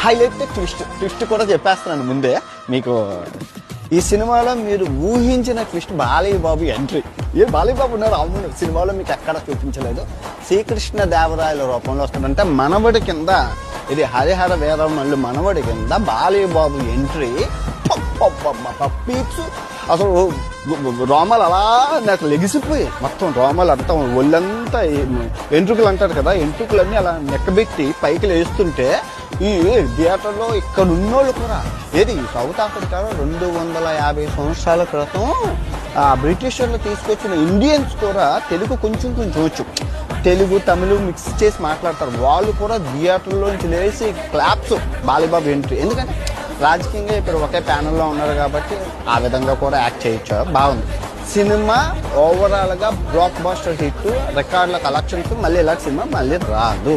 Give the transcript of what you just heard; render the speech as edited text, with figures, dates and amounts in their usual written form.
Highlight twist కూడా చెప్పేస్తున్నాను ముందే మీకు. ఈ సినిమాలో మీరు ఊహించిన ట్విస్ట్ బాలయ్య బాబు ఎంట్రీ. బాలయ్య బాబు ఉన్నారు, అవును, సినిమాలో మీకు ఎక్కడ చూపించలేదు. శ్రీకృష్ణ దేవరాయల రూపంలో వస్తాడంటే మనవడి కింద, ఇది హరిహర వీరమల్లు మనవడి కింద బాలయ్య బాబు ఎంట్రీ. పీక్స్ అసలు రోమాలు అలా నాకు లెగిసిపోయి, మొత్తం రోమాలు అంతా ఒళ్ళంతా ఎంట్రుకలు అంటారు కదా, ఎంట్రుకలన్నీ అలా నెక్కబెట్టి పైకి లేస్తుంటే ఈ థియేటర్లో ఇక్కడ ఉన్నోళ్ళు కూడా, ఏది సౌత్ ఆఫ్రికాలో 250 సంవత్సరాల క్రితం ఆ బ్రిటిషర్లు తీసుకొచ్చిన ఇండియన్స్ కూడా తెలుగు కొంచెం వచ్చు, తెలుగు తమిళ మిక్స్ చేసి మాట్లాడతారు. వాళ్ళు కూడా థియేటర్లోంచి లేచి క్లాప్స్ బాలయ్యబాబు ఎంట్రీ. ఎందుకంటే రాజకీయంగా ఇప్పుడు ఒకే ప్యానల్లో ఉన్నారు కాబట్టి ఆ విధంగా కూడా యాక్ట్ చేయొచ్చు. బాగుంది సినిమా. ఓవరాల్గా బ్లాక్ బస్టర్ హిట్, రికార్డుల కలెక్షన్స్. మళ్ళీ ఇలాంటి సినిమా మళ్ళీ రాదు.